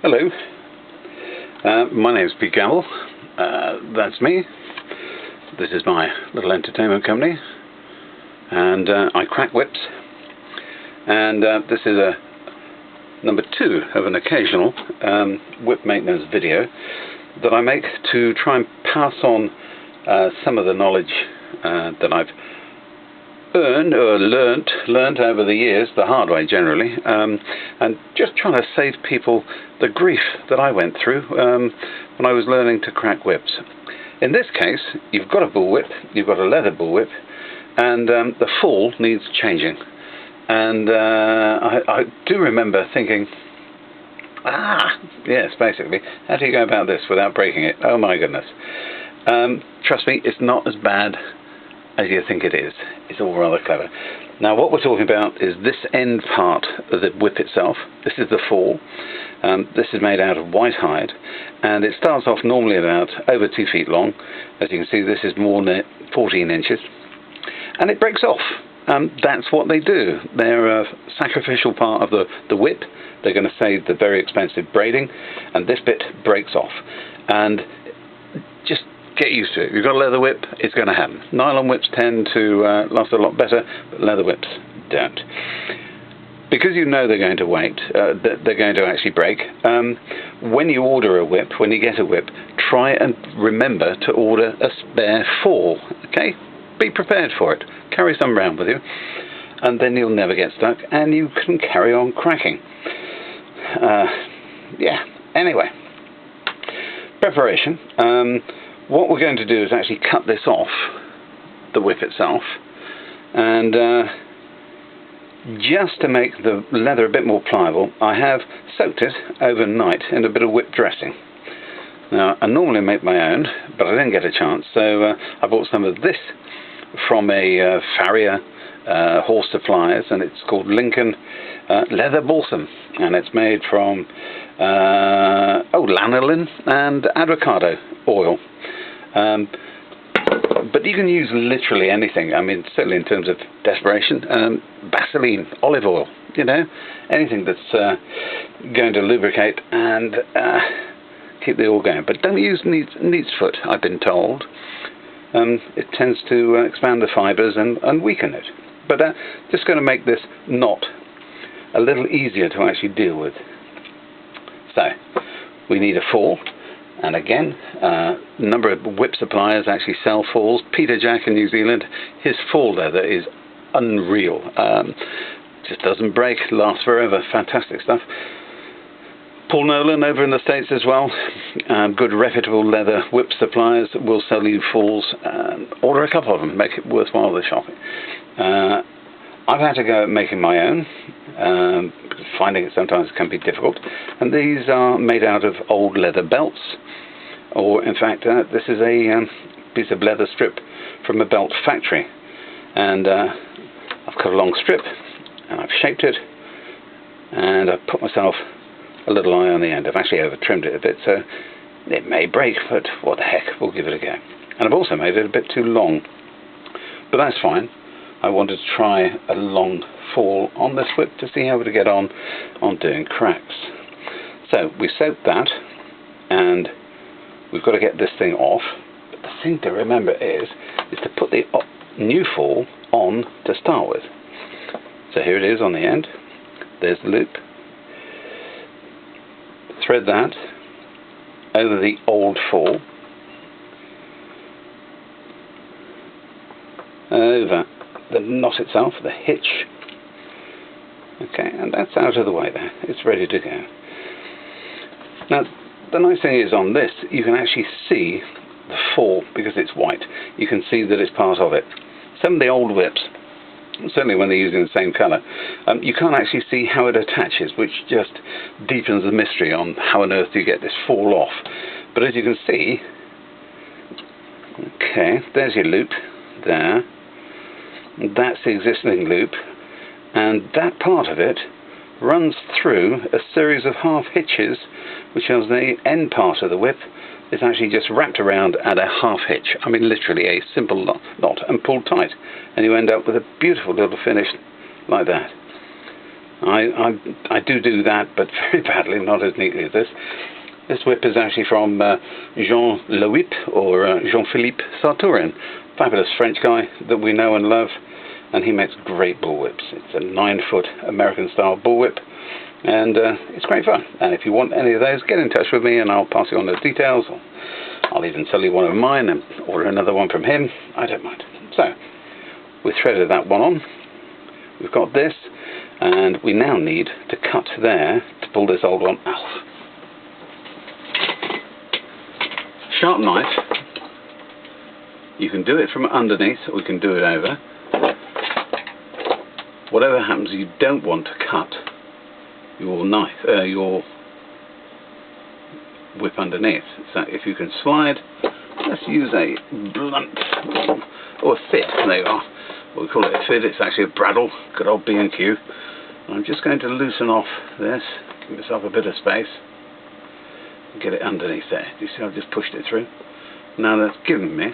Hello, my name's Pete Gamble. That's me. This is my little entertainment company, and I crack whips. And this is a number 2 of an occasional whip maintenance video that I make to try and pass on some of the knowledge that I've earned or learnt over the years, the hard way generally, and just trying to save people the grief that I went through when I was learning to crack whips. In this case, you've got a bullwhip, you've got a leather bullwhip, and the fall needs changing. And I do remember thinking, yes, basically, how do you go about this without breaking it? Oh my goodness. Trust me, it's not as bad as you think it is. It's all rather clever. Now what we're talking about is this end part of the whip itself. This is the fall. This is made out of white hide, and it starts off normally about over 2 feet long. As you can see, this is more than 14 inches, and it breaks off. That's what they do. They're a sacrificial part of the whip. They're going to save the very expensive braiding, and this bit breaks off. And just get used to it. If you've got a leather whip, it's going to happen. Nylon whips tend to last a lot better, but leather whips don't. Because you know they're going to they're going to actually break. When you order a whip, when you get a whip, try and remember to order a spare fall. Okay, be prepared for it. Carry some around with you, and then you'll never get stuck, and you can carry on cracking. Yeah. Anyway, preparation. What we're going to do is actually cut this off the whip itself, and just to make the leather a bit more pliable, I have soaked it overnight in a bit of whip dressing. Now, I normally make my own, but I didn't get a chance, so I bought some of this from a farrier horse suppliers, and it's called Lincoln Leather Balsam, and it's made from lanolin and avocado oil. But you can use literally anything. I mean, certainly in terms of desperation, Vaseline, olive oil, you know, anything that's going to lubricate and keep the oil going. But don't use neat's foot, I've been told. It tends to expand the fibres and weaken it. But just going to make this knot a little easier to actually deal with. So, we need a fall. And again, a number of whip suppliers actually sell falls. Peter Jack in New Zealand, his fall leather is unreal. Just doesn't break, lasts forever. Fantastic stuff. Paul Nolan over in the States as well. Good reputable leather whip suppliers will sell you falls. Order a couple of them, make it worthwhile the shopping. I've had to go at making my own. Finding it sometimes can be difficult, and these are made out of old leather belts, or in fact this is a piece of leather strip from a belt factory, and I've cut a long strip and I've shaped it, and I've put myself a little eye on the end. I've actually over trimmed it a bit, so it may break, but what the heck, we'll give it a go. And I've also made it a bit too long, but that's fine. I wanted to try a long fall on this whip to see how to get on doing cracks. So we soaked that, and we've got to get this thing off. But the thing to remember is to put the new fall on to start with. So here it is on the end. There's the loop. Thread that over the old fall, over the knot itself, the hitch. Okay, and that's out of the way there. It's ready to go. Now, the nice thing is on this, you can actually see the fall because it's white. You can see that it's part of it. Some of the old whips, certainly when they're using the same colour, you can't actually see how it attaches, which just deepens the mystery on how on earth you get this fall off. But as you can see, okay, there's your loop there. That's the existing loop, and that part of it runs through a series of half hitches, which is the end part of the whip. It's actually just wrapped around at a half hitch. I mean, literally a simple knot, and pulled tight, and you end up with a beautiful little finish like that. I do that, but very badly, not as neatly as this. This whip is actually from Jean Le Whip, or Jean-Philippe Sartourin, fabulous French guy that we know and love, and he makes great bullwhips. It's a 9-foot American-style bullwhip, and it's great fun. And if you want any of those, get in touch with me, and I'll pass you on those details. Or I'll even sell you one of mine and order another one from him. I don't mind. So, we've threaded that one on. We've got this, and we now need to cut there to pull this old one out. Sharp knife. You can do it from underneath, or we can do it over. Whatever happens, you don't want to cut your knife, your whip underneath. So if you can slide, let's use a blunt or a fit. There you are. We call it a fit. It's actually a Bradle, good old B&Q. I'm just going to loosen off this, give myself a bit of space, and get it underneath there. Do you see I've just pushed it through? Now that's given me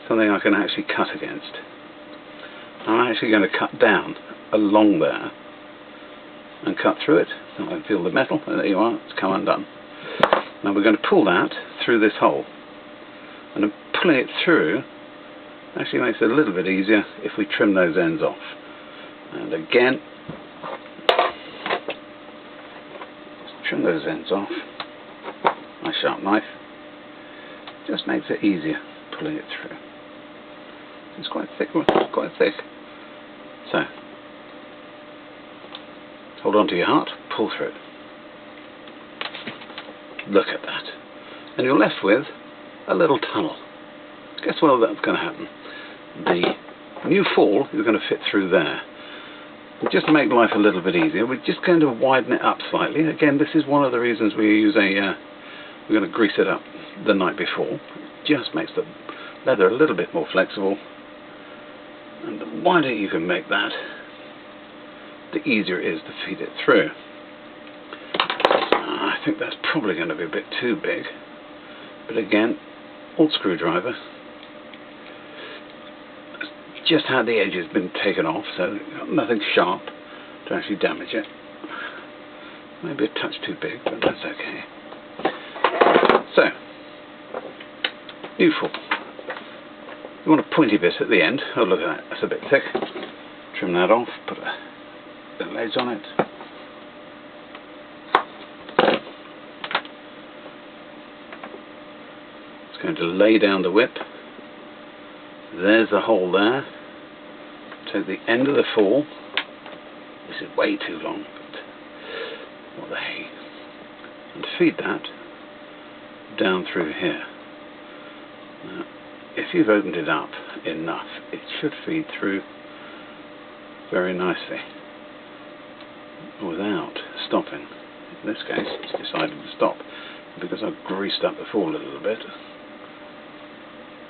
something I can actually cut against. I'm actually going to cut down along there and cut through it. So I can feel the metal, and there you are, it's come undone. Now we're going to pull that through this hole. And pulling it through actually makes it a little bit easier if we trim those ends off. And again, just trim those ends off. My sharp knife just makes it easier pulling it through. It's quite thick, quite thick. So, hold on to your heart, pull through. Look at that. And you're left with a little tunnel. Guess what that's going to happen? The new fall is going to fit through there. And just to make life a little bit easier, we're just going to widen it up slightly. Again, this is one of the reasons we use we're going to grease it up the night before. It just makes the leather a little bit more flexible. And the wider you can make that, the easier it is to feed it through. I think that's probably going to be a bit too big. But again, old screwdriver. Just had the edges been taken off, so nothing sharp to actually damage it. Maybe a touch too big, but that's okay. So, new fall. You want a pointy bit at the end. Oh, look at that, that's a bit thick. Trim that off, put a bit of edge on it. It's going to lay down the whip. There's the hole there. Take the end of the fall. This is way too long, but what the hey. And feed that down through here. Now, if you've opened it up enough, it should feed through very nicely without stopping. In this case, it's decided to stop because I've greased up the fall a little bit.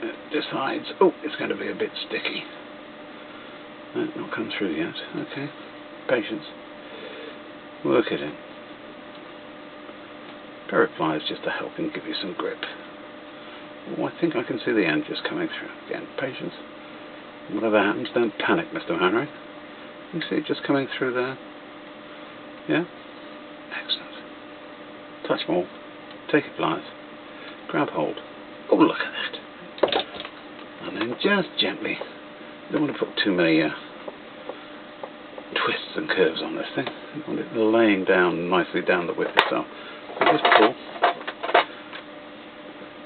It decides, oh, it's going to be a bit sticky. No, not come through yet. Okay, patience. Work it in. Pair of pliers just to help and give you some grip. Oh, I think I can see the end just coming through. Again, patience. Whatever happens, don't panic, Mr. Henry. You see it just coming through there? Yeah? Excellent. Touch more. Take your pliers. Grab hold. Oh, look at that. And then just gently, you don't want to put too many twists and curves on this thing. You want it laying down nicely down the whip itself. So just pull.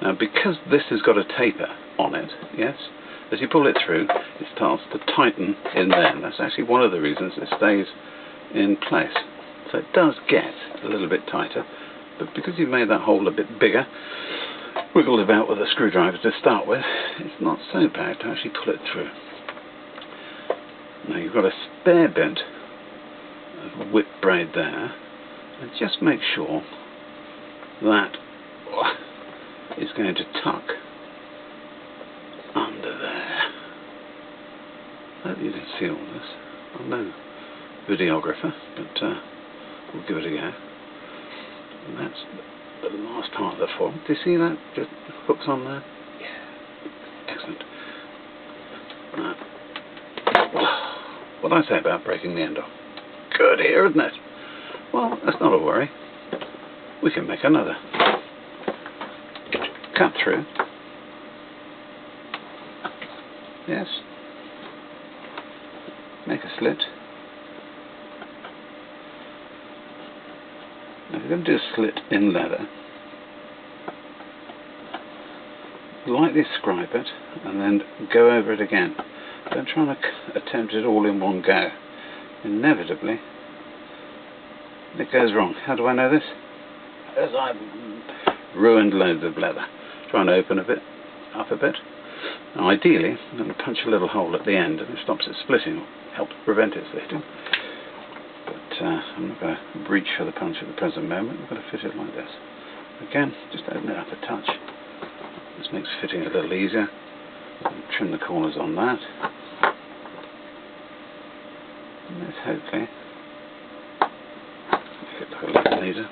Now, because this has got a taper on it, yes, as you pull it through, it starts to tighten in there. And that's actually one of the reasons it stays in place. So it does get a little bit tighter, but because you've made that hole a bit bigger, wiggled about with a screwdriver to start with, it's not so bad to actually pull it through. Now you've got a spare bit of whip braid there, and just make sure that is going to tuck under there. I hope you can see all this. I'm no videographer, but we'll give it a go. And that's the last part of the form. Do you see that? Just hooks on there? Yeah. Excellent. What I say about breaking the end off? good here, isn't it? Well, that's not a worry. We can make another. Cut through. Yes. Make a slit. Now if you're going to do a slit in leather, lightly scribe it and then go over it again. Don't try and attempt it all in one go. Inevitably it goes wrong. How do I know this? As I've ruined loads of leather. Try and open up a bit. Now ideally I'm going to punch a little hole at the end and it stops it splitting, or helps prevent it splitting. But I'm not going to reach for the punch at the present moment. I'm going to fit it like this. Again, just open it up a touch. This makes fitting a little easier. Trim the corners on that. And this hopefully fit like a little neater.